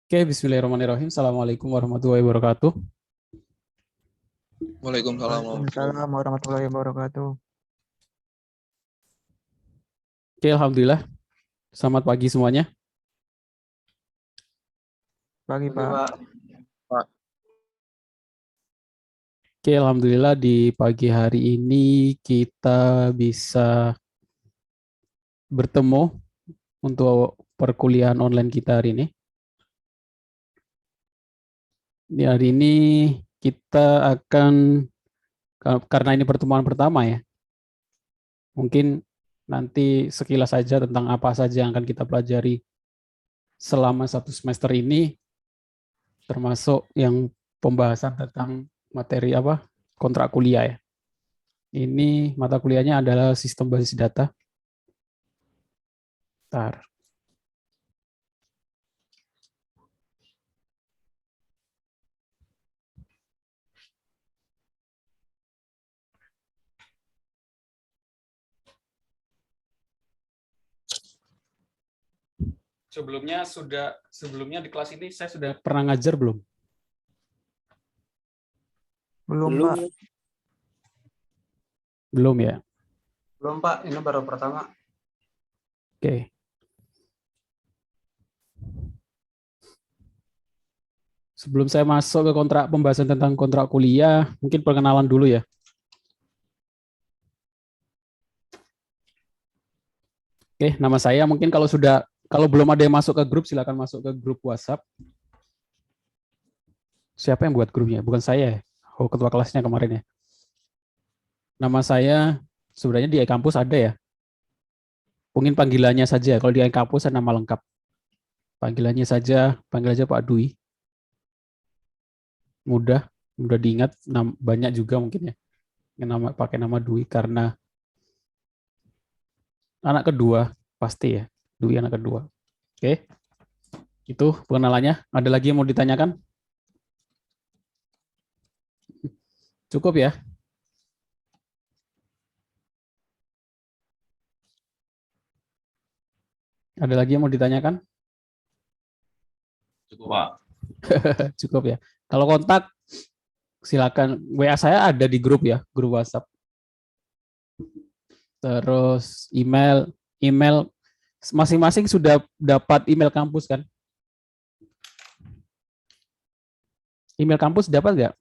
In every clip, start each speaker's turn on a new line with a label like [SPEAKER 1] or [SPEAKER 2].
[SPEAKER 1] Oke, bismillahirrahmanirrahim. Assalamualaikum warahmatullahi wabarakatuh.
[SPEAKER 2] Waalaikumsalam warahmatullahi
[SPEAKER 3] Waalaikumsalam warahmatullahi wabarakatuh.
[SPEAKER 1] Oke, alhamdulillah. Selamat pagi semuanya.
[SPEAKER 3] Pagi, Pak.
[SPEAKER 2] Pak.
[SPEAKER 1] Oke, alhamdulillah di pagi hari ini kita bisa bertemu untuk perkuliahan online kita hari ini. Di hari ini kita akan, karena ini pertemuan pertama ya, mungkin nanti sekilas saja tentang apa saja yang akan kita pelajari selama satu semester ini, termasuk yang pembahasan tentang materi kontrak kuliah ya. Ini mata kuliahnya adalah sistem basis data. Bentar. Sebelumnya di kelas ini saya sudah pernah ngajar belum?
[SPEAKER 3] Belum, Pak.
[SPEAKER 1] Belum ya.
[SPEAKER 4] Belum Pak, ini baru pertama.
[SPEAKER 1] Oke. Sebelum saya masuk ke pembahasan tentang kontrak kuliah, mungkin perkenalan dulu ya. Oke, nama saya mungkin kalau belum ada yang masuk ke grup, silakan masuk ke grup WhatsApp. Siapa yang buat grupnya? Bukan saya. Oh, ketua kelasnya kemarin ya. Nama saya sebenarnya di e-kampus ada ya. Mungkin panggilannya saja. Kalau di e-kampus saya nama lengkap. Panggil aja Pak Dwi. Mudah diingat, banyak juga mungkin ya. Yang pakai nama Dwi karena anak kedua pasti ya. Dwi anak kedua. Oke. Itu pengenalannya. Ada lagi yang mau ditanyakan? Cukup ya? Ada lagi yang mau ditanyakan?
[SPEAKER 2] Cukup, Pak.
[SPEAKER 1] Cukup ya. Kalau kontak, silakan. WA saya ada di grup ya, grup WhatsApp. Terus email masing-masing sudah dapat email kampus kan? Email kampus dapat nggak?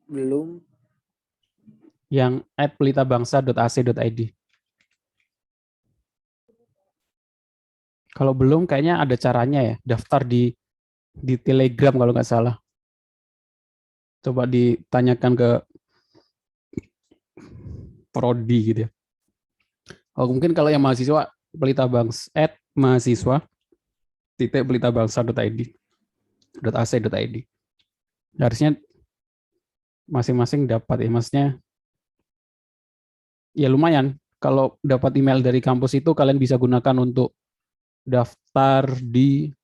[SPEAKER 4] Belum.
[SPEAKER 1] Yang @pelitabangsa.ac.id. Kalau belum, kayaknya ada caranya ya. Daftar di Telegram kalau nggak salah. Coba ditanyakan ke prodi gitu ya. Oh, mungkin kalau yang mahasiswa, mahasiswa.pelitabangsa.ac.id. Harusnya masing-masing dapat ya. Maksudnya ya lumayan. Kalau dapat email dari kampus itu kalian bisa gunakan untuk daftar di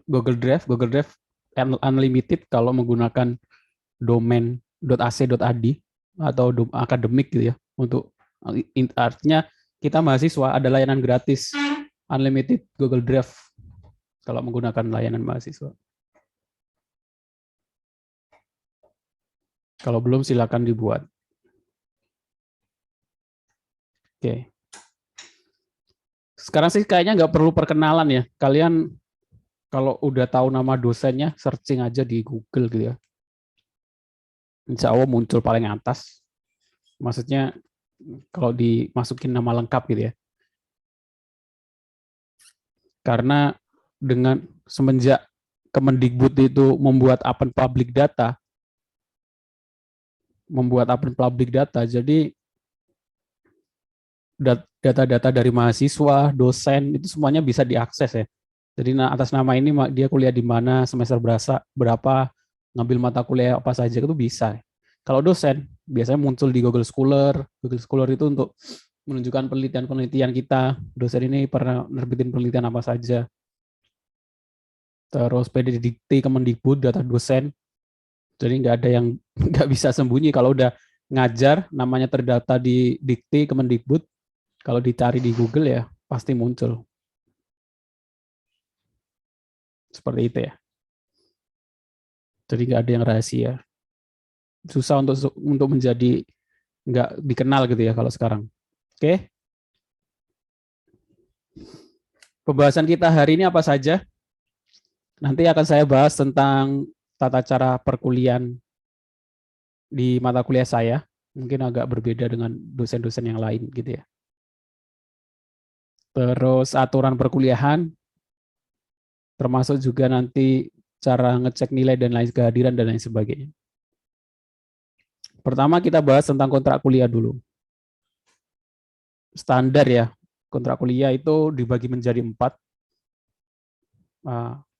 [SPEAKER 1] Google Drive Unlimited kalau menggunakan domain .ac.id atau akademik gitu ya. Untuk artinya kita mahasiswa ada layanan gratis Unlimited Google Drive kalau menggunakan layanan mahasiswa. Kalau belum silakan dibuat. Oke. Sekarang sih kayaknya nggak perlu perkenalan ya. Kalian kalau udah tahu nama dosennya, searching aja di Google gitu ya. Insya Allah muncul paling atas. Maksudnya kalau dimasukin nama lengkap gitu ya. Karena dengan semenjak Kemendikbud itu membuat open public data, jadi data-data dari mahasiswa, dosen itu semuanya bisa diakses ya. Jadi atas nama ini dia kuliah di mana, semester berapa, ngambil mata kuliah apa saja itu bisa. Kalau dosen biasanya muncul di Google Scholar. Google Scholar itu untuk menunjukkan penelitian-penelitian kita. Dosen ini pernah nerbitin penelitian apa saja. Terus PDDikti, Kemendikbud, data dosen. Jadi nggak ada yang nggak bisa sembunyi. Kalau udah ngajar, namanya terdata di Dikti, Kemendikbud. Kalau dicari di Google ya pasti muncul. Seperti itu ya. Jadi nggak ada yang rahasia. Susah untuk menjadi nggak dikenal gitu ya kalau sekarang. Oke. Pembahasan kita hari ini apa saja? Nanti akan saya bahas tentang tata cara perkuliahan di mata kuliah saya. Mungkin agak berbeda dengan dosen-dosen yang lain gitu ya. Terus aturan perkuliahan, termasuk juga nanti cara ngecek nilai dan lain kehadiran dan lain sebagainya. Pertama kita bahas tentang kontrak kuliah dulu. Standar ya, kontrak kuliah itu dibagi menjadi 4.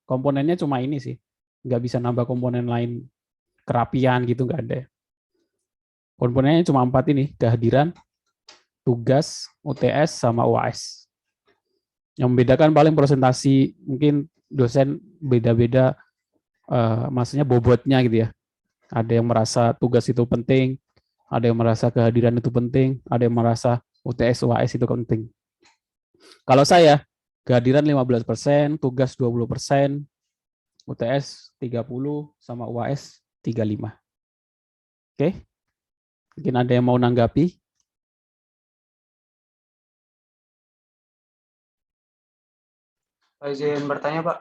[SPEAKER 1] Komponennya cuma ini sih, nggak bisa nambah komponen lain, kerapian gitu nggak ada. Komponennya cuma 4 ini, kehadiran, tugas, UTS, sama UAS. Yang membedakan paling presentasi, mungkin dosen beda-beda, maksudnya bobotnya gitu ya. Ada yang merasa tugas itu penting, ada yang merasa kehadiran itu penting, ada yang merasa UTS, UAS itu penting. Kalau saya, kehadiran 15%, tugas 20%, UTS 30, sama UAS 35. Oke? Mungkin ada yang mau nanggapi?
[SPEAKER 4] Izin bertanya, Pak.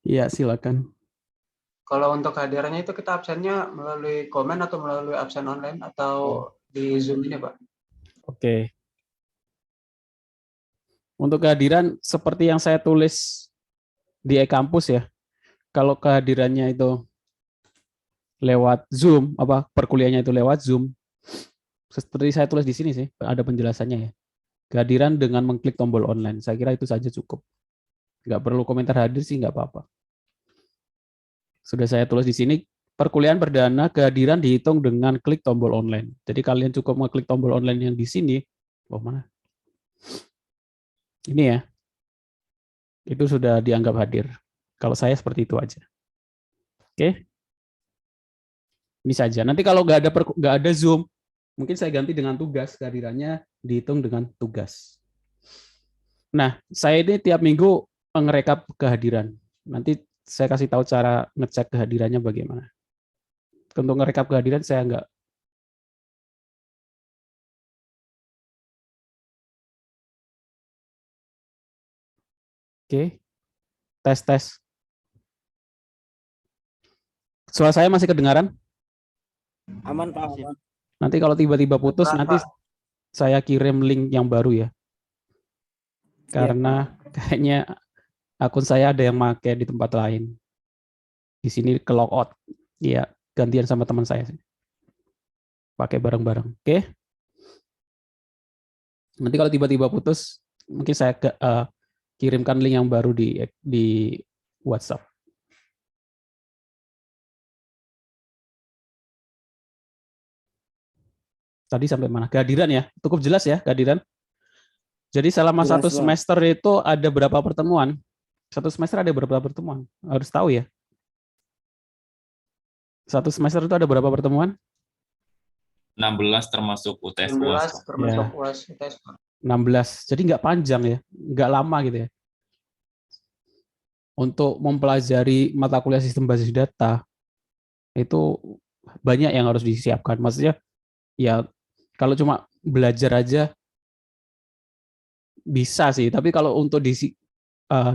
[SPEAKER 1] Iya, silakan.
[SPEAKER 4] Kalau untuk kehadirannya itu kita absennya melalui komen atau melalui absen online atau di Zoom ini, Pak?
[SPEAKER 1] Oke. Untuk kehadiran seperti yang saya tulis di e-kampus ya. Kalau kehadirannya itu lewat Zoom, perkuliahannya itu lewat Zoom, seperti saya tulis di sini sih, ada penjelasannya ya. Kehadiran dengan mengklik tombol online. Saya kira itu saja cukup. Nggak perlu komentar hadir sih, nggak apa-apa. Sudah saya tulis di sini, perkuliahan perdana kehadiran dihitung dengan klik tombol online. Jadi kalian cukup mengklik tombol online yang di sini. Oh, mana? Ini ya. Itu sudah dianggap hadir. Kalau saya seperti itu aja. Oke. Ini saja. Nanti kalau nggak ada Zoom, mungkin saya ganti dengan tugas, kehadirannya dihitung dengan tugas. Nah, saya ini tiap minggu ngerekap kehadiran. Nanti saya kasih tahu cara ngecek kehadirannya bagaimana. Untuk ngerekap kehadiran saya nggak. Oke, tes. Suara saya masih kedengaran?
[SPEAKER 2] Aman, Pak. Aman.
[SPEAKER 1] Nanti kalau tiba-tiba putus, nanti saya kirim link yang baru ya. Karena kayaknya akun saya ada yang pakai di tempat lain. Di sini ke logout. Iya, gantian sama teman saya. Pakai bareng-bareng. Oke. Nanti kalau tiba-tiba putus, mungkin saya kirimkan link yang baru di WhatsApp. Tadi sampai mana? Kehadiran ya. Cukup jelas ya kehadiran. Jadi selama
[SPEAKER 2] Jelas,
[SPEAKER 1] satu
[SPEAKER 2] Bang.
[SPEAKER 1] semester itu ada berapa pertemuan? Satu semester ada berapa pertemuan? Harus tahu ya. Satu semester itu ada berapa pertemuan?
[SPEAKER 5] 16 termasuk UTS
[SPEAKER 4] 16
[SPEAKER 5] UAS.
[SPEAKER 4] termasuk
[SPEAKER 1] Ya.
[SPEAKER 4] UAS UTS, Pak.
[SPEAKER 1] 16. Jadi nggak panjang ya. Nggak lama gitu ya. Untuk mempelajari mata kuliah sistem basis data, itu banyak yang harus disiapkan. Maksudnya, ya kalau cuma belajar aja bisa sih. Tapi kalau untuk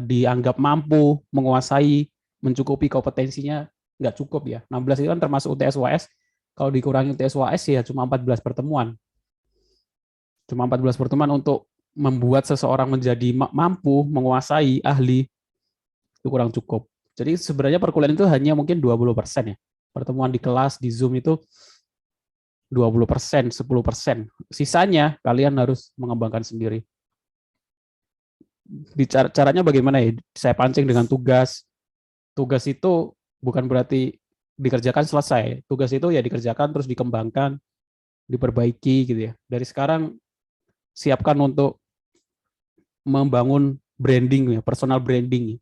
[SPEAKER 1] dianggap mampu, menguasai, mencukupi kompetensinya, nggak cukup ya. 16 itu kan termasuk UTS UAS. Kalau dikurangi UTS UAS ya cuma 14 pertemuan. Cuma 14 pertemuan untuk membuat seseorang menjadi mampu, menguasai, ahli, itu kurang cukup. Jadi sebenarnya perkuliahan itu hanya mungkin 20% ya. Pertemuan di kelas, di Zoom itu 20%, 10%. Sisanya kalian harus mengembangkan sendiri. Caranya bagaimana ya? Saya pancing dengan tugas. Tugas itu bukan berarti dikerjakan selesai. Tugas itu ya dikerjakan terus dikembangkan, diperbaiki gitu ya. Dari sekarang siapkan untuk membangun branding ya, personal branding.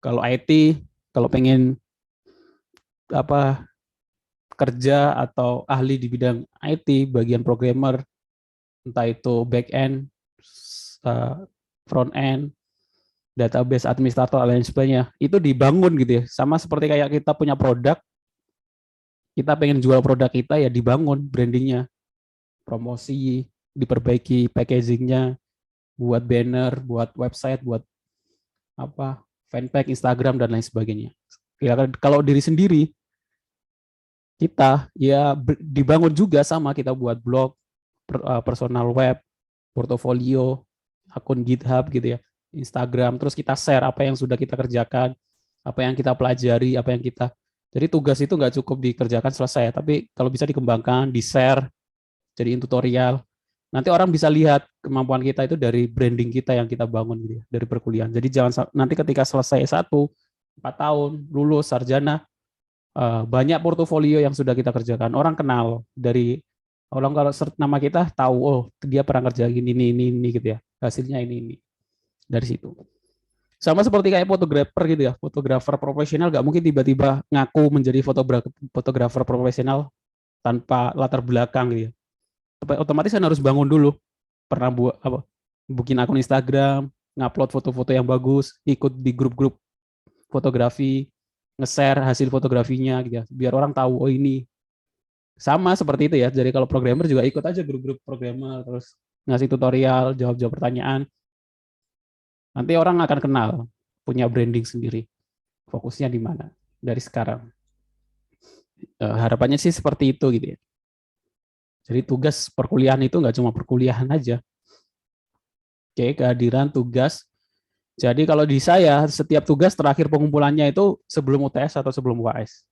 [SPEAKER 1] Kalau IT, kalau pengen kerja atau ahli di bidang IT, bagian programmer, entah itu back end, front end, database administrator dan lain sebagainya, itu dibangun gitu ya. Sama seperti kayak kita punya produk, kita pengen jual produk kita ya dibangun brandingnya, promosi, diperbaiki packagingnya, buat banner, buat website, buat apa fanpage, Instagram dan lain sebagainya. Ya kalau diri sendiri kita ya dibangun juga sama, kita buat blog, personal web, portofolio, akun GitHub gitu ya, Instagram, terus kita share apa yang sudah kita kerjakan, apa yang kita pelajari, apa yang kita. Jadi tugas itu nggak cukup dikerjakan selesai, tapi kalau bisa dikembangkan, di-share, jadiin tutorial. Nanti orang bisa lihat kemampuan kita itu dari branding kita yang kita bangun gitu ya, dari perkuliahan. Jadi jangan nanti ketika selesai 4 tahun, lulus, sarjana, banyak portofolio yang sudah kita kerjakan. Orang kenal dari orang kalau search nama kita tahu, oh dia pernah kerja ini gitu ya, hasilnya ini. Dari situ. Sama seperti kayak fotografer gitu ya, fotografer profesional nggak mungkin tiba-tiba ngaku menjadi fotografer profesional tanpa latar belakang gitu ya. Otomatis kan harus bangun dulu, pernah buat apa, bikin akun Instagram, ngupload foto-foto yang bagus, ikut di grup-grup fotografi, nge-share hasil fotografinya gitu ya, biar orang tahu oh ini. Sama seperti itu ya. Jadi kalau programmer juga ikut aja grup-grup programmer, terus ngasih tutorial, jawab-jawab pertanyaan. Nanti orang akan kenal, punya branding sendiri. Fokusnya di mana dari sekarang. Harapannya sih seperti itu gitu ya. Jadi tugas perkuliahan itu nggak cuma perkuliahan aja. Oke, kehadiran tugas. Jadi kalau di saya, setiap tugas terakhir pengumpulannya itu sebelum UTS atau sebelum UAS.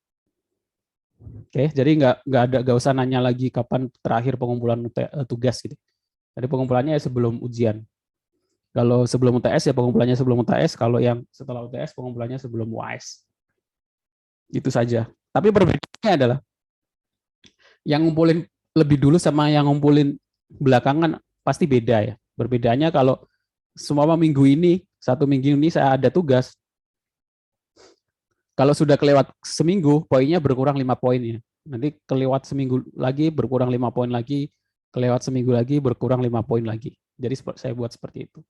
[SPEAKER 1] Oke, jadi nggak usah nanya lagi kapan terakhir pengumpulan tugas gitu. Jadi pengumpulannya sebelum ujian. Kalau sebelum UTS ya pengumpulannya sebelum UTS, kalau yang setelah UTS pengumpulannya sebelum UAS. Itu saja. Tapi perbedaannya adalah yang ngumpulin lebih dulu sama yang ngumpulin belakangan pasti beda ya. Perbedaannya kalau semua minggu ini, 1 minggu ini saya ada tugas. Kalau sudah kelewat seminggu, poinnya berkurang 5 poin ya. Nanti kelewat seminggu lagi berkurang 5 poin lagi, kelewat seminggu lagi berkurang 5 poin lagi. Jadi saya buat seperti itu.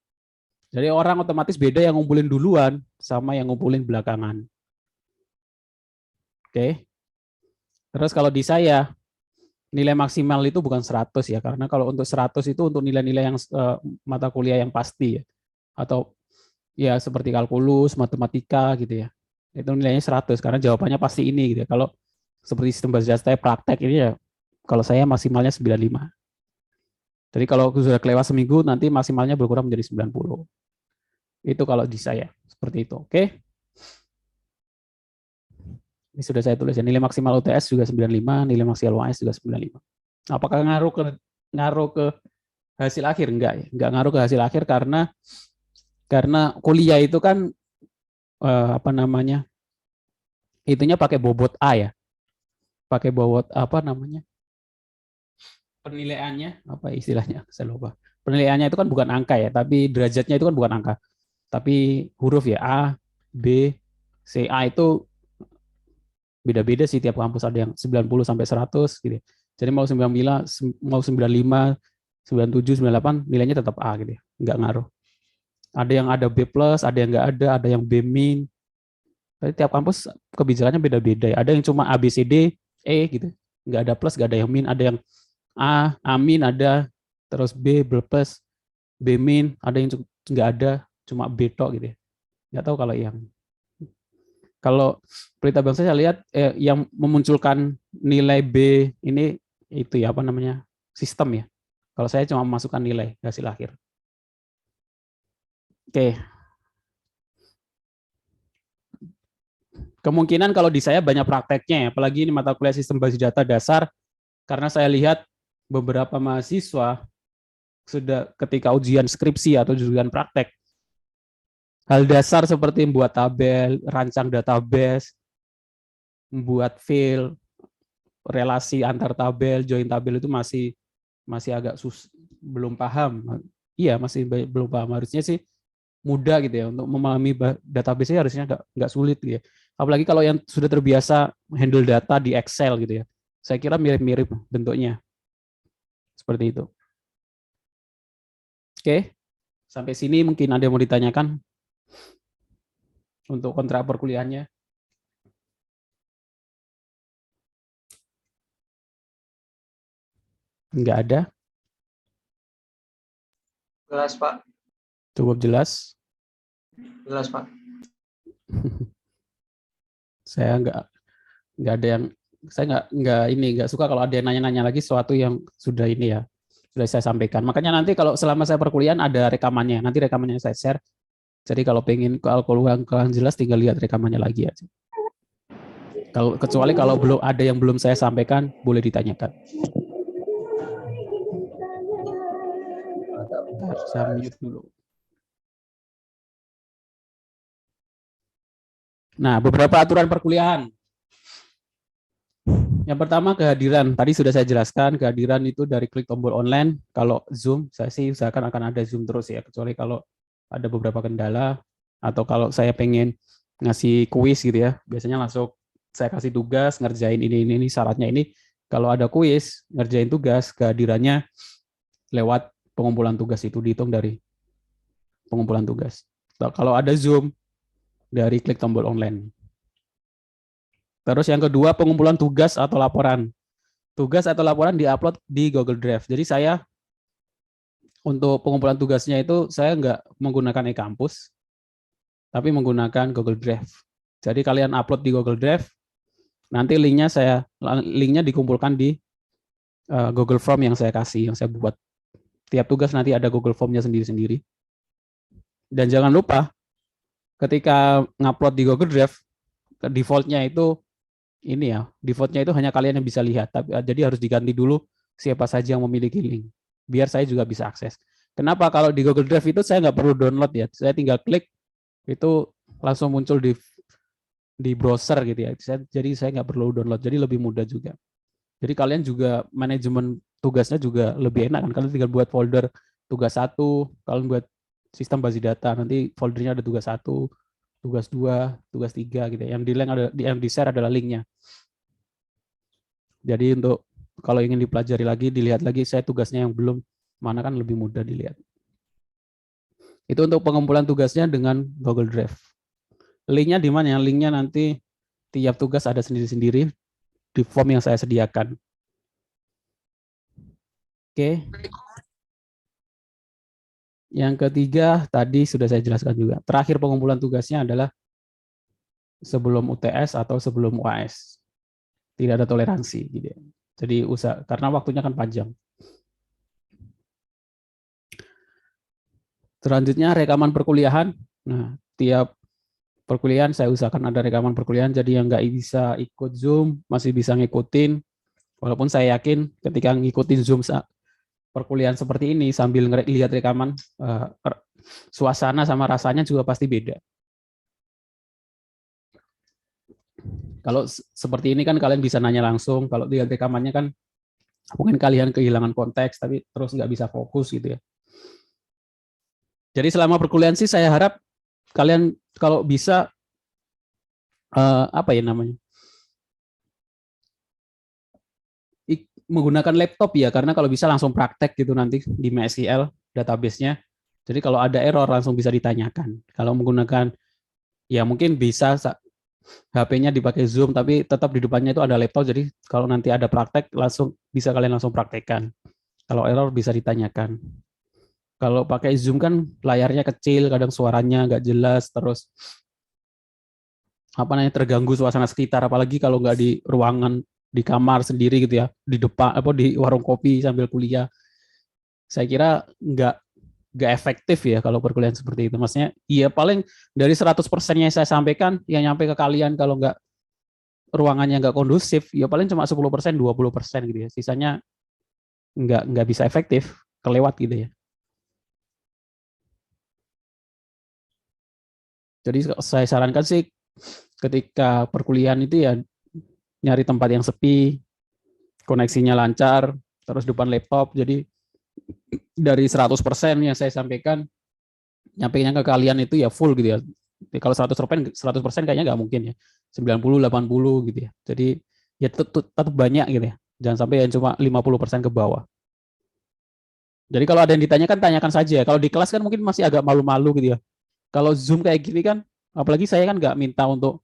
[SPEAKER 1] Jadi orang otomatis beda yang ngumpulin duluan sama yang ngumpulin belakangan. Oke. Terus kalau di saya, nilai maksimal itu bukan 100 ya, karena kalau untuk 100 itu untuk nilai-nilai yang mata kuliah yang pasti ya. Atau ya seperti kalkulus, matematika gitu ya. Itu nilainya 100 karena jawabannya pasti ini gitu ya. Kalau seperti sistem bahasa data praktek ini ya, kalau saya maksimalnya 95. Jadi kalau sudah kelewat seminggu nanti maksimalnya berkurang menjadi 90. Itu kalau di saya seperti itu. Oke. Ini sudah saya tulis ya. Nilai maksimal UTS juga 95, nilai maksimal UAS juga 95. Apakah ngaruh ke hasil akhir? Enggak ya. Enggak ngaruh ke hasil akhir karena kuliah itu kan apa namanya? Itunya pakai bobot A ya. Pakai bobot apa namanya? Penilaiannya apa istilahnya? Saya lupa. Penilaiannya itu kan bukan angka ya, tapi derajatnya itu kan bukan angka. Tapi huruf ya, A, B, C, A itu beda-beda sih tiap kampus, ada yang 90 sampai 100 gitu. Jadi mau 99, mau 95, 97, 98 nilainya tetap A gitu ya. Enggak ngaruh. Ada yang ada B+, ada yang enggak ada yang B-. Jadi tiap kampus kebijakannya beda-beda ya. Ada yang cuma A, B, C, D, E gitu. Enggak ada plus, enggak ada yang min, ada yang A, A-, ada, terus B, B+, B-, ada yang enggak ada, cuma B tok gitu ya. Enggak tahu kalau Pelita Bangsa saya lihat yang memunculkan nilai B ini itu ya apa namanya sistem ya. Kalau saya cuma memasukkan nilai hasil akhir. Oke. Kemungkinan kalau di saya banyak prakteknya ya, apalagi ini mata kuliah sistem basis data dasar, karena saya lihat beberapa mahasiswa sudah ketika ujian skripsi atau ujian praktek, hal dasar seperti membuat tabel, rancang database, membuat file, relasi antar tabel, join tabel itu masih agak belum paham. Iya, masih belum paham. Harusnya sih mudah gitu ya untuk memahami database harusnya nggak sulit gitu ya. Apalagi kalau yang sudah terbiasa handle data di Excel gitu ya. Saya kira mirip-mirip bentuknya. Seperti itu. Oke. Sampai sini mungkin ada yang mau ditanyakan. Untuk kontrak perkuliahannya. Nggak ada,
[SPEAKER 4] Jelas, Pak.
[SPEAKER 1] cukup jelas.
[SPEAKER 4] Jelas, Pak.
[SPEAKER 1] Saya nggak ada yang, saya nggak suka kalau ada yang nanya-nanya lagi sesuatu yang sudah ini ya, sudah saya sampaikan. Makanya nanti kalau selama saya perkuliahan ada rekamannya, nanti rekamannya saya share. Jadi kalau pengen kurang jelas tinggal lihat rekamannya lagi aja. Kecuali kalau belum ada yang belum saya sampaikan, boleh ditanyakan. Bentar, saya mute dulu. Nah, beberapa aturan perkuliahan. Yang pertama kehadiran. Tadi sudah saya jelaskan, kehadiran itu dari klik tombol online. Kalau Zoom, saya sih usahakan akan ada Zoom terus ya, kecuali kalau ada beberapa kendala, atau kalau saya pengen ngasih kuis gitu ya, biasanya langsung saya kasih tugas, ngerjain ini syaratnya ini. Kalau ada kuis, ngerjain tugas, kehadirannya lewat pengumpulan tugas itu dihitung dari pengumpulan tugas. Kalau ada Zoom, dari klik tombol online. Terus yang kedua, pengumpulan tugas atau laporan. Tugas atau laporan diupload di Google Drive. Jadi saya untuk pengumpulan tugasnya itu saya nggak menggunakan e-kampus, tapi menggunakan Google Drive. Jadi kalian upload di Google Drive, nanti linknya dikumpulkan di Google Form yang saya kasih, yang saya buat. Tiap tugas nanti ada Google Form-nya sendiri-sendiri. Dan jangan lupa, ketika ngupload di Google Drive, default-nya itu ini ya, default-nya itu hanya kalian yang bisa lihat. Jadi harus diganti dulu siapa saja yang memiliki link, biar saya juga bisa akses. Kenapa? Kalau di Google Drive itu saya nggak perlu download ya, saya tinggal klik itu langsung muncul di browser gitu ya. Jadi saya nggak perlu download, jadi lebih mudah juga. Jadi kalian juga manajemen tugasnya juga lebih enak kan. Kalian tinggal buat folder tugas 1, kalian buat sistem basis data, nanti foldernya ada tugas 1, tugas 2, tugas 3 gitu ya. Yang di share adalah linknya. Jadi untuk kalau ingin dipelajari lagi, dilihat lagi saya tugasnya yang belum mana kan lebih mudah dilihat. Itu untuk pengumpulan tugasnya dengan Google Drive. Linknya di mana? Linknya nanti tiap tugas ada sendiri-sendiri di form yang saya sediakan. Oke. Yang ketiga tadi sudah saya jelaskan juga. Terakhir pengumpulan tugasnya adalah sebelum UTS atau sebelum UAS. Tidak ada toleransi gitu ya. Jadi karena waktunya kan panjang. Selanjutnya rekaman perkuliahan. Nah, tiap perkuliahan saya usahakan ada rekaman perkuliahan, jadi yang nggak bisa ikut Zoom masih bisa ngikutin. Walaupun saya yakin ketika ngikutin Zoom perkuliahan seperti ini sambil lihat rekaman, suasana sama rasanya juga pasti beda. Kalau seperti ini kan kalian bisa nanya langsung, kalau lihat rekamannya kan mungkin kalian kehilangan konteks, tapi terus nggak bisa fokus gitu ya. Jadi selama perkuliahan sih saya harap kalian kalau bisa menggunakan laptop ya, karena kalau bisa langsung praktek gitu nanti di MySQL database-nya. Jadi kalau ada error langsung bisa ditanyakan. Kalau menggunakan ya mungkin bisa HP-nya dipakai Zoom, tapi tetap di depannya itu ada laptop. Jadi kalau nanti ada praktek kalian langsung praktekkan. Kalau error bisa ditanyakan. Kalau pakai Zoom kan layarnya kecil, kadang suaranya nggak jelas, terus terganggu suasana sekitar, apalagi kalau nggak di ruangan, di kamar sendiri gitu ya, di depan di warung kopi sambil kuliah. Saya kira nggak efektif ya kalau perkuliahan seperti itu. Maksudnya iya paling dari 100% yang saya sampaikan yang nyampe ke kalian, kalau nggak ruangannya nggak kondusif, ya paling cuma 10%, 20% gitu ya. Sisanya nggak bisa efektif, kelewat gitu ya. Jadi saya sarankan sih ketika perkuliahan itu ya nyari tempat yang sepi, koneksinya lancar, terus depan laptop. Jadi dari 100% yang saya sampaikan, nyampainya ke kalian itu ya full gitu ya. Kalau 100% kayaknya nggak mungkin ya. 90, 80 gitu ya. Jadi ya tetap banyak gitu ya. Jangan sampai yang cuma 50% ke bawah. Jadi kalau ada yang ditanyakan, tanyakan saja. Kalau di kelas kan mungkin masih agak malu-malu gitu ya. Kalau Zoom kayak gini kan, apalagi saya kan nggak minta untuk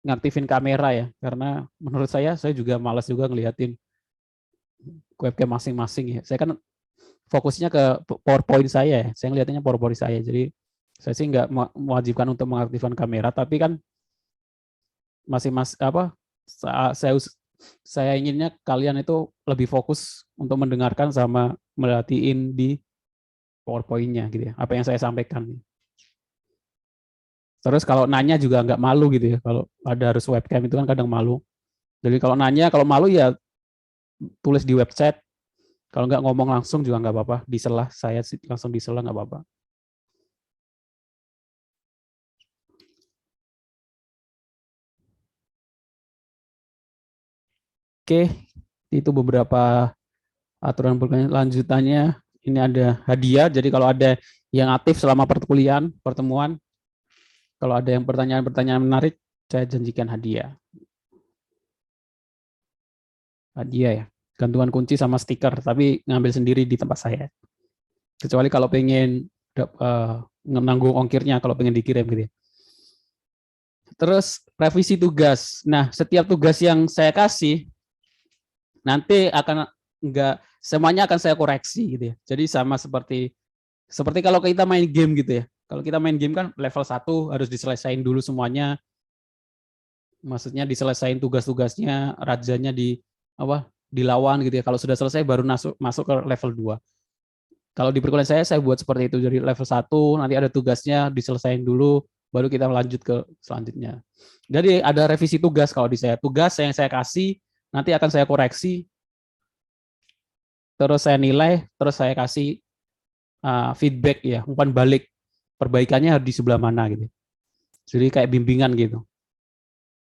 [SPEAKER 1] ngaktifin kamera ya, karena menurut saya juga malas juga ngeliatin webcam masing-masing ya. Saya kan fokusnya ke PowerPoint saya ya, saya ngeliatinnya PowerPoint saya, jadi saya sih nggak mewajibkan untuk mengaktifkan kamera, tapi kan saya inginnya kalian itu lebih fokus untuk mendengarkan sama merhatiin di PowerPoint-nya gitu ya, apa yang saya sampaikan. Terus kalau nanya juga nggak malu gitu ya, kalau ada harus webcam itu kan kadang malu. Jadi kalau nanya, kalau malu ya tulis di website, kalau nggak ngomong langsung juga nggak apa-apa, disela, saya langsung disela nggak apa-apa. Oke, itu beberapa aturan lanjutannya. Ini ada hadiah, jadi kalau ada yang aktif selama pertemuan, kalau ada yang pertanyaan-pertanyaan menarik, saya janjikan hadiah. Hadiah ya, gantungan kunci sama stiker, tapi ngambil sendiri di tempat saya. Kecuali kalau pengen nanggung ongkirnya, kalau pengen dikirim gitu ya. Terus revisi tugas. Nah, setiap tugas yang saya kasih, nanti semuanya akan saya koreksi gitu ya. Jadi sama seperti kalau kita main game gitu ya. Kalau kita main game kan level 1 harus diselesain dulu semuanya. Maksudnya diselesain tugas-tugasnya, rajanya dilawan gitu ya. Kalau sudah selesai baru masuk ke level 2. Kalau di perkuliahan saya buat seperti itu. Jadi level 1 nanti ada tugasnya diselesain dulu, baru kita lanjut ke selanjutnya. Jadi ada revisi tugas kalau di saya. Tugas yang saya kasih nanti akan saya koreksi, terus saya nilai, terus saya kasih feedback ya, umpan balik, perbaikannya harus di sebelah mana gitu. Jadi kayak bimbingan gitu.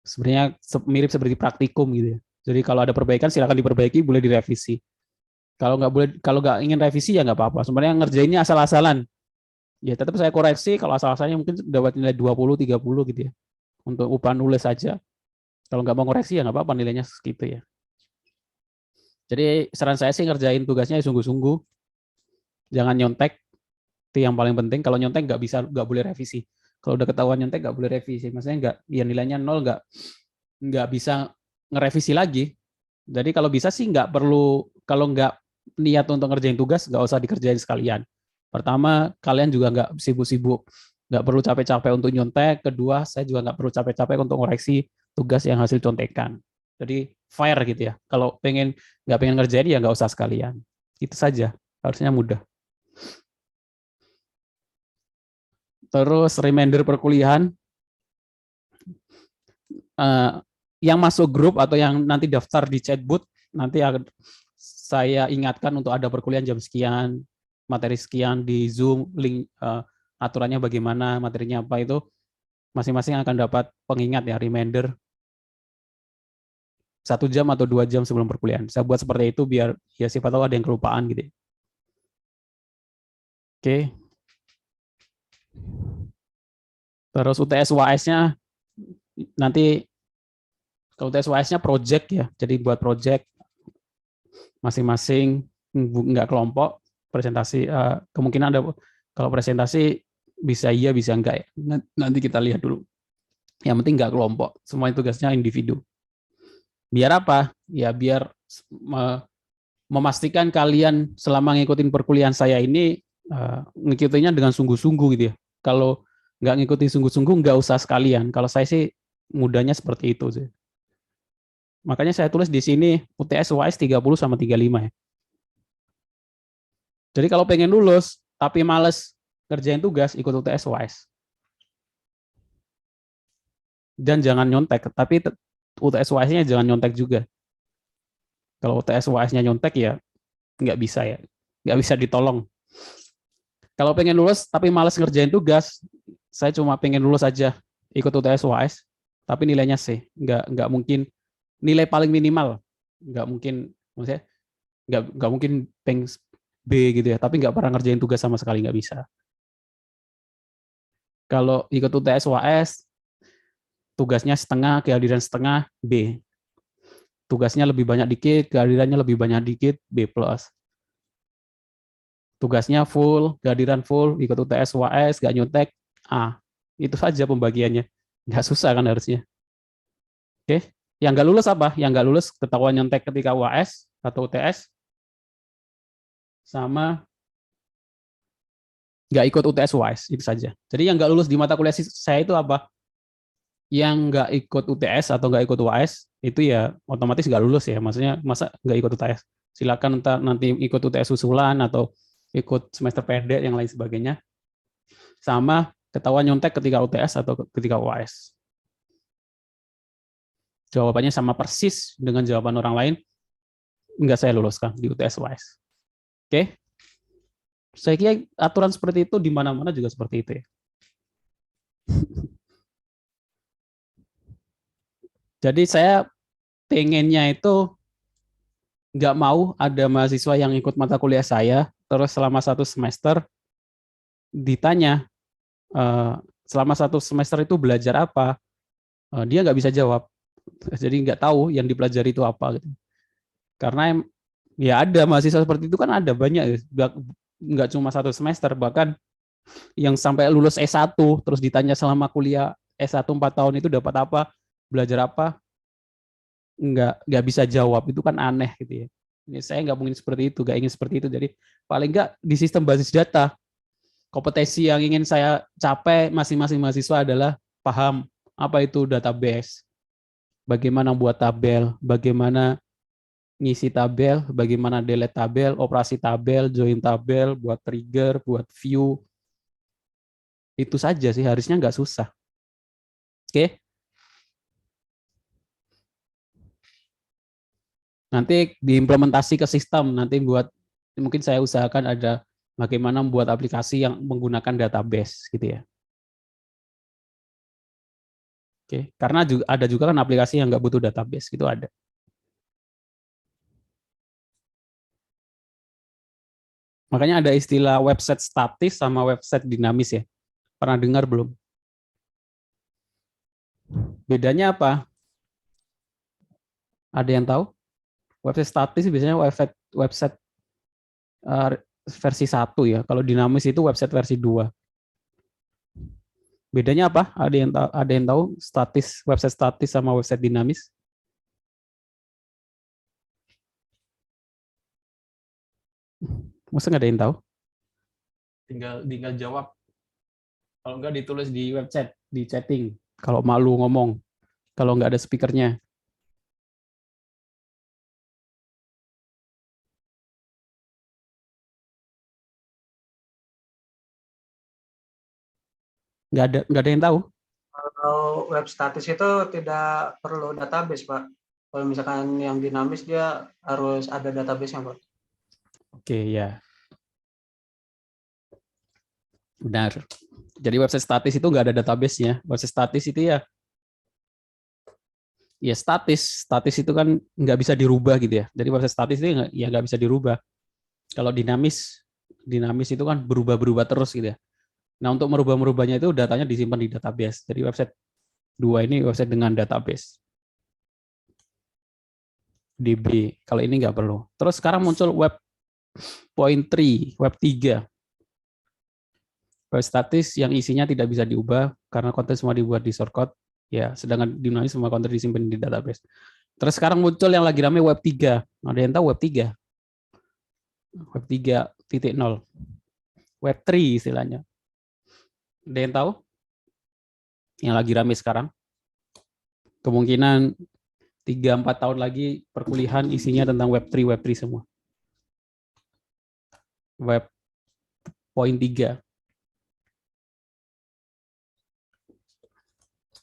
[SPEAKER 1] Sebenarnya mirip seperti praktikum gitu ya. Jadi kalau ada perbaikan silakan diperbaiki, boleh direvisi. Kalau nggak ingin revisi ya nggak apa-apa. Sebenarnya ngerjainnya asal-asalan. Ya tetap saya koreksi, kalau asal-asalnya mungkin dapat nilai 20, 30 gitu ya. Untuk upah nulis saja. Kalau nggak mau koreksi ya nggak apa-apa, nilainya segitu ya. Jadi saran saya sih ngerjain tugasnya sungguh-sungguh. Jangan nyontek, itu yang paling penting. Kalau nyontek nggak boleh revisi. Kalau udah ketahuan nyontek nggak boleh revisi. Maksudnya nilainya 0 nggak bisa ngerevisi lagi. Jadi kalau bisa sih nggak perlu, kalau nggak niat untuk ngerjain tugas nggak usah dikerjain sekalian. Pertama, kalian juga nggak sibuk-sibuk, nggak perlu capek-capek untuk nyontek. Kedua, saya juga nggak perlu capek-capek untuk ngoreksi tugas yang hasil contekan. Jadi fair gitu ya. Kalau nggak pengen ngerjain ya nggak usah sekalian. Itu saja. Harusnya mudah. Terus reminder perkuliahan. Yang masuk grup atau yang nanti daftar di chatbot, nanti saya ingatkan untuk ada perkuliahan jam sekian, materi sekian di Zoom, link aturannya bagaimana, materinya apa itu, masing-masing akan dapat pengingat ya, reminder 1 jam atau 2 jam sebelum perkuliahan. Saya buat seperti itu biar ya siapa tahu ada yang kelupaan gitu. Oke. Terus UTS UAS-nya nanti kalau UTS UAS-nya project ya. Jadi buat project masing-masing, nggak kelompok, presentasi kemungkinan ada, kalau presentasi bisa iya bisa enggak ya. Nanti kita lihat dulu. Yang penting nggak kelompok, semua tugasnya individu. Biar apa? Ya biar memastikan kalian selama ngikutin perkuliahan saya ini ngikutinya dengan sungguh-sungguh gitu ya. Kalau nggak ngikutin sungguh-sungguh nggak usah sekalian. Kalau saya sih mudahnya seperti itu sih. Makanya saya tulis di sini UTS UAS 30 sama 35 ya. Jadi kalau pengen lulus tapi males kerjain tugas, ikut UTS UAS. Dan jangan nyontek, tapi UTS UAS-nya jangan nyontek juga. Kalau UTS UAS-nya nyontek ya nggak bisa ya, nggak bisa ditolong. Kalau pengen lulus tapi malas ngerjain tugas, saya cuma pengen lulus aja, ikut UTS UAS, tapi nilainya C, nggak mungkin, nilai paling minimal, nggak mungkin, maksudnya nggak mungkin peng B gitu ya, tapi nggak pernah ngerjain tugas sama sekali, nggak bisa. Kalau ikut UTS UAS, tugasnya setengah, kehadiran setengah, B. Tugasnya lebih banyak dikit, kehadirannya lebih banyak dikit, B+. Tugasnya full, kehadiran full, ikut UTS UAS, nggak nyontek, A. Itu saja pembagiannya. Nggak susah kan harusnya. Oke. Yang nggak lulus apa? Yang nggak lulus ketahuan nyontek ketika UAS atau UTS, sama nggak ikut UTS UAS, itu saja. Jadi yang nggak lulus di mata kuliah saya itu apa? Yang nggak ikut UTS atau nggak ikut UAS, itu ya otomatis nggak lulus ya. Maksudnya masa nggak ikut UTS? Silakan nanti ikut UTS susulan atau ikut semester pendek yang lain sebagainya. Sama ketahuan nyontek ketika UTS atau ketika UAS. Jawabannya sama persis dengan jawaban orang lain, nggak saya luluskan di UTS UAS. Oke? Saya kira aturan seperti itu di mana-mana juga seperti itu ya. Jadi saya pengennya itu nggak mau ada mahasiswa yang ikut mata kuliah saya, terus selama 1 semester ditanya, selama 1 semester itu belajar apa, dia nggak bisa jawab. Jadi nggak tahu yang dipelajari itu apa gitu. Karena ya ada mahasiswa seperti itu kan ada banyak, nggak cuma 1 semester, bahkan yang sampai lulus S1 terus ditanya selama kuliah S1 4 tahun itu dapat apa, belajar apa, nggak bisa jawab, itu kan aneh gitu ya. Ini saya nggak mungkin seperti itu, nggak ingin seperti itu. Jadi paling nggak di sistem basis data, kompetensi yang ingin saya capai masing-masing mahasiswa adalah paham apa itu database, bagaimana buat tabel, bagaimana ngisi tabel, bagaimana delete tabel, operasi tabel, join tabel, buat trigger, buat view. Itu saja sih, harusnya nggak susah. Oke. Nanti diimplementasi ke sistem, nanti mungkin saya usahakan ada bagaimana membuat aplikasi yang menggunakan database gitu ya. Oke, karena ada juga kan aplikasi yang nggak butuh database, gitu ada. Makanya ada istilah website statis sama website dinamis ya. Pernah dengar belum? Bedanya apa? Ada yang tahu? Website statis biasanya website versi 1 ya. Kalau dinamis itu website versi 2. Bedanya apa? Ada yang tahu website statis sama website dinamis? Masa nggak ada yang tahu? Tinggal jawab. Kalau nggak ditulis di website, di chatting. Kalau malu ngomong, kalau nggak ada speakernya. Nggak ada yang tahu.
[SPEAKER 4] Kalau web statis itu tidak perlu database, Pak. Kalau misalkan yang dinamis dia harus ada database-nya, Pak.
[SPEAKER 1] Oke, ya. Benar. Jadi website statis itu nggak ada database-nya. Website statis itu ya statis. Statis itu kan nggak bisa dirubah gitu ya. Jadi website statis itu nggak bisa dirubah. Kalau dinamis itu kan berubah-berubah terus gitu ya. Nah, untuk merubah-merubahnya itu datanya disimpan di database. Jadi website 2 ini website dengan database. DB. Kalau ini nggak perlu. Terus sekarang muncul web point 3, web 3. Web statis yang isinya tidak bisa diubah karena konten semua dibuat di shortcode. Ya, sedangkan dinamis semua konten disimpan di database. Terus sekarang muncul yang lagi ramai web 3. Ada yang tahu web 3? Web 3.0. Web 3 istilahnya. Ada yang tahu? Yang lagi ramai sekarang. Kemungkinan 3-4 tahun lagi perkuliahan isinya tentang web 3 semua. Web point 3.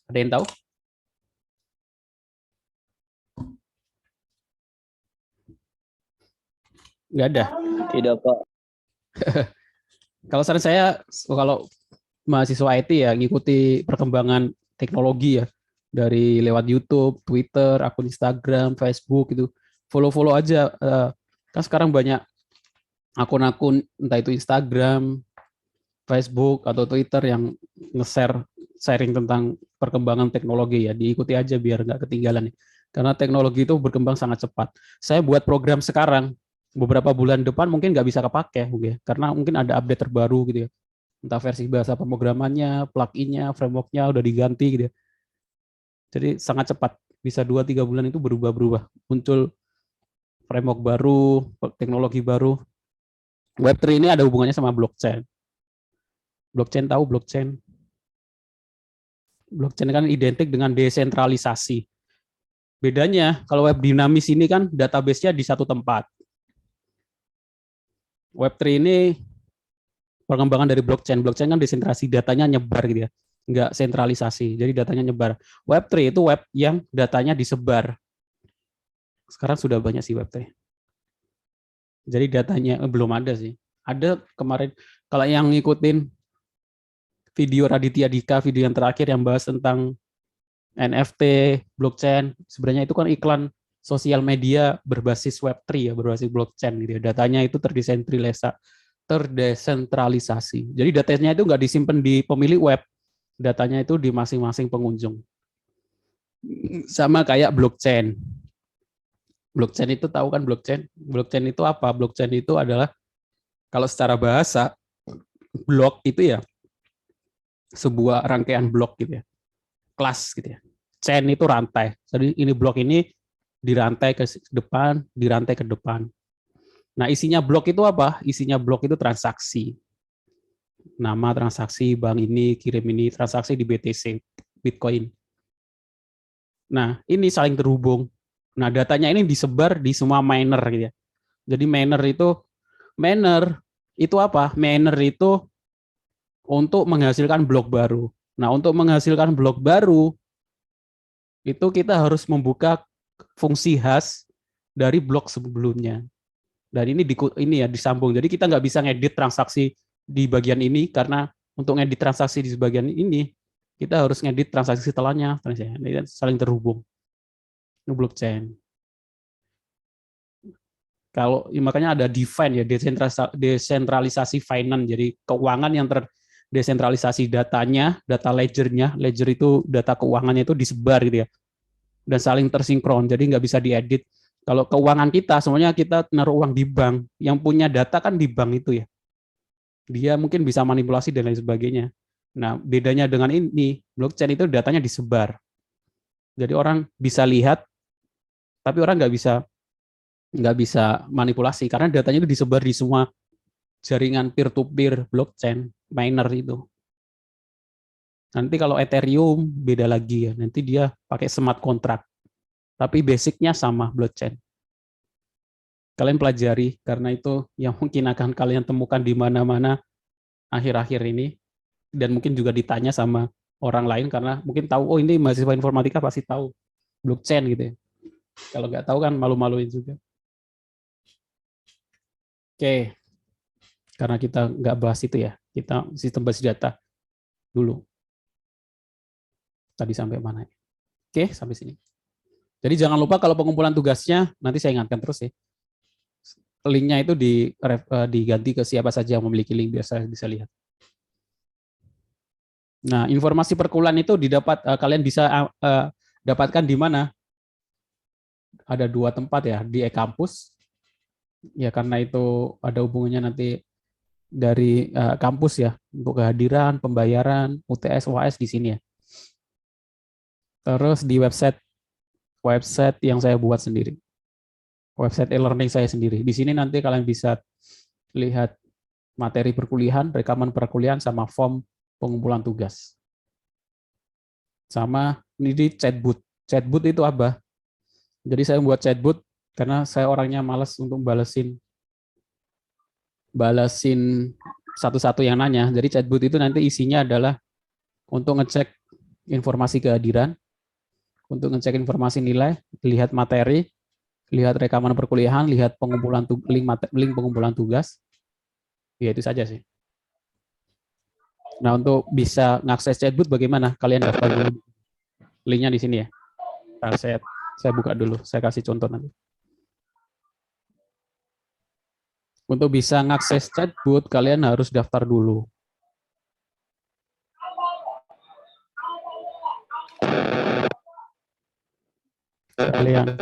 [SPEAKER 1] Ada yang tahu? Nggak ada?
[SPEAKER 2] Tidak, Pak.
[SPEAKER 1] Kalau saran saya, kalau mahasiswa IT ya ngikuti perkembangan teknologi ya, dari lewat YouTube, Twitter, akun Instagram, Facebook itu, follow aja. Kan sekarang banyak akun-akun entah itu Instagram, Facebook atau Twitter yang sharing tentang perkembangan teknologi ya, diikuti aja biar nggak ketinggalan. Karena teknologi itu berkembang sangat cepat. Saya buat program sekarang, beberapa bulan depan mungkin nggak bisa kepake, karena mungkin ada update terbaru gitu ya. Entah versi bahasa pemrogramannya, plugin-nya, framework-nya udah diganti gitu ya. Jadi sangat cepat, bisa 2-3 bulan itu berubah-berubah. Muncul framework baru, teknologi baru. Web3 ini ada hubungannya sama blockchain. Blockchain tahu blockchain? Blockchain kan identik dengan desentralisasi. Bedanya kalau web dinamis ini kan database-nya di satu tempat. Web3 ini pengembangan dari blockchain. Blockchain kan desentralisasi, datanya nyebar gitu ya. Enggak sentralisasi, jadi datanya nyebar. Web3 itu web yang datanya disebar. Sekarang sudah banyak sih Web3. Jadi datanya belum ada sih. Ada kemarin, kalau yang ngikutin video Raditya Dika, video yang terakhir yang bahas tentang NFT, blockchain, sebenarnya itu kan iklan sosial media berbasis Web3 ya, berbasis blockchain gitu ya. Datanya itu terdesentralisasi. Jadi datanya itu nggak disimpan di pemilik web, datanya itu di masing-masing pengunjung. Sama kayak blockchain. Blockchain itu tahu kan blockchain? Blockchain itu apa? Blockchain itu adalah kalau secara bahasa blok itu ya sebuah rangkaian blok gitu ya. Kelas gitu ya. Chain itu rantai. Jadi ini blok ini dirantai ke depan, dirantai ke depan. Nah, isinya blok itu apa? Isinya blok itu transaksi. Nama transaksi bank ini, kirim ini, transaksi di BTC, Bitcoin. Nah, ini saling terhubung. Nah, datanya ini disebar di semua miner gitu ya. Jadi miner itu apa? Miner itu untuk menghasilkan blok baru. Nah, untuk menghasilkan blok baru itu kita harus membuka fungsi hash dari blok sebelumnya. Dan ini ya disambung. Jadi kita nggak bisa ngedit transaksi di bagian ini karena untuk ngedit transaksi di bagian ini kita harus ngedit transaksi setelahnya. Ini saling terhubung. Ini blockchain. Kalau makanya ada DeFi ya, desentralisasi finance. Jadi keuangan yang terdesentralisasi, datanya, data ledgernya, ledger itu data keuangannya itu disebar gitu ya, dan saling tersinkron. Jadi nggak bisa diedit. Kalau keuangan kita, semuanya kita naruh uang di bank, yang punya data kan di bank itu ya. Dia mungkin bisa manipulasi dan lain sebagainya. Nah, bedanya dengan ini, blockchain itu datanya disebar. Jadi orang bisa lihat, tapi orang nggak bisa manipulasi karena datanya itu disebar di semua jaringan peer-to-peer blockchain miner itu. Nanti kalau Ethereum beda lagi ya, nanti dia pakai smart contract. Tapi basicnya sama blockchain. Kalian pelajari karena itu yang mungkin akan kalian temukan di mana-mana akhir-akhir ini, dan mungkin juga ditanya sama orang lain karena mungkin tahu, oh ini mahasiswa informatika pasti tahu blockchain gitu ya. Kalau nggak tahu kan malu-maluin juga. Oke, karena kita nggak bahas itu ya, kita sistem basis data dulu. Tadi sampai mana? Oke, sampai sini. Jadi jangan lupa kalau pengumpulan tugasnya, nanti saya ingatkan terus ya. Linknya itu diganti ke siapa saja yang memiliki link, biar saya bisa lihat. Nah, informasi perkuliahan itu kalian bisa dapatkan di mana? Ada 2 tempat ya, di e-kampus. Ya karena itu ada hubungannya nanti dari kampus ya, untuk kehadiran, pembayaran, UTS, UAS di sini ya. Terus di website yang saya buat sendiri. Website e-learning saya sendiri. Di sini nanti kalian bisa lihat materi perkuliahan, rekaman perkuliahan, sama form pengumpulan tugas. Sama ini di chatbot. Chatbot itu apa? Jadi saya membuat chatbot karena saya orangnya malas untuk balesin satu-satu yang nanya. Jadi chatbot itu nanti isinya adalah untuk ngecek informasi kehadiran, untuk ngecek informasi nilai, lihat materi, lihat rekaman perkuliahan, lihat pengumpulan link pengumpulan tugas. Ya itu saja sih. Nah, untuk bisa ngakses chatbot bagaimana? Kalian daftar dulu. Linknya di sini ya. Nah, saya buka dulu, saya kasih contoh nanti. Untuk bisa ngakses chatbot, kalian harus daftar dulu. Kalian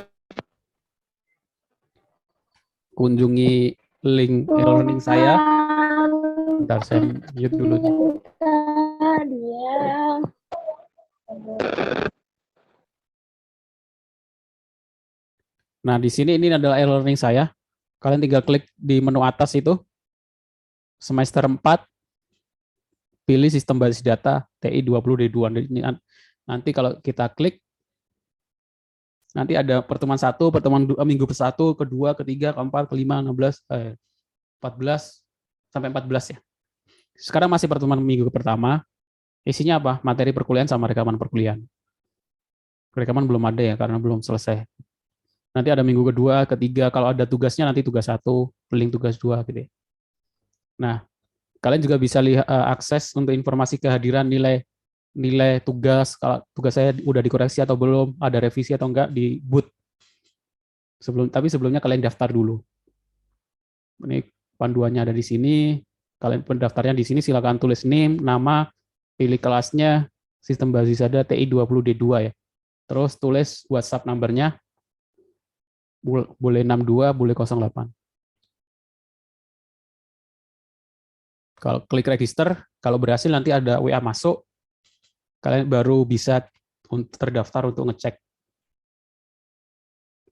[SPEAKER 1] kunjungi link e-learning saya Bentar, saya mute dulu nih. Nah, di sini ini adalah e-learning saya. Kalian tinggal klik di menu atas itu, semester 4, pilih sistem basis data TI 20D2. Nanti kalau kita klik, nanti ada pertemuan 1, pertemuan minggu ke-1, kedua, ketiga, keempat, kelima, 14 sampai 14 ya. Sekarang masih pertemuan minggu pertama. Isinya apa? Materi perkuliahan sama rekaman perkuliahan. Rekaman belum ada ya, karena belum selesai. Nanti ada minggu kedua, ketiga, kalau ada tugasnya nanti tugas 1, link tugas 2 gitu ya. Nah, kalian juga bisa lihat akses untuk informasi kehadiran nilai tugas, kalau tugas saya udah dikoreksi atau belum, ada revisi atau enggak di boot. Tapi sebelumnya kalian daftar dulu. Ini panduannya ada di sini. Kalian pendaftarnya di sini, silakan tulis name, nama, pilih kelasnya, sistem basis data TI 20D2 ya. Terus tulis WhatsApp numbernya, boleh 62, boleh 08. Kalau klik register, kalau berhasil nanti ada WA masuk, kalian baru bisa terdaftar untuk ngecek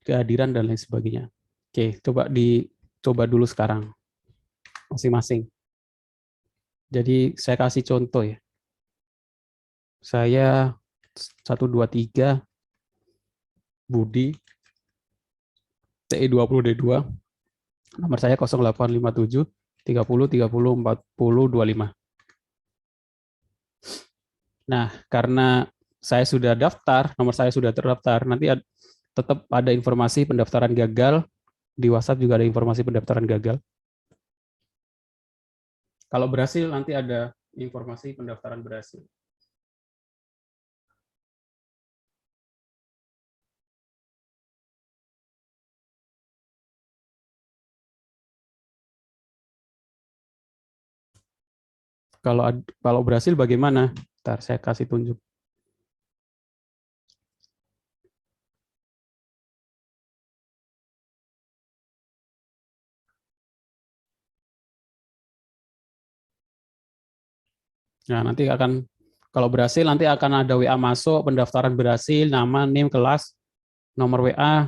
[SPEAKER 1] kehadiran dan lain sebagainya. Oke, coba dulu sekarang masing-masing. Jadi saya kasih contoh ya. Saya 123 Budi TI 20D2, nomor saya 0857 30 30 40 25. Nah, karena saya sudah daftar, nomor saya sudah terdaftar, nanti tetap ada informasi pendaftaran gagal. Di WhatsApp juga ada informasi pendaftaran gagal. Kalau berhasil, nanti ada informasi pendaftaran berhasil. Kalau berhasil bagaimana? Ntar saya kasih tunjuk. Nah, nanti kalau berhasil nanti akan ada WA masuk, pendaftaran berhasil, nama, name, kelas, nomor WA,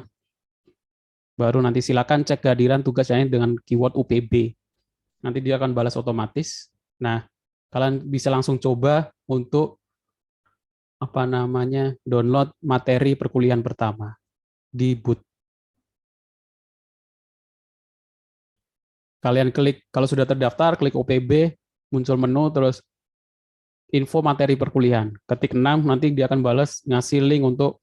[SPEAKER 1] baru nanti silakan cek kehadiran tugasnya dengan keyword UPB. Nanti dia akan balas otomatis. Nah, kalian bisa langsung coba untuk download materi perkuliahan pertama di boot. Kalian klik, kalau sudah terdaftar, klik OPB, muncul menu, terus info materi perkuliahan. Ketik 6, nanti dia akan balas ngasih link untuk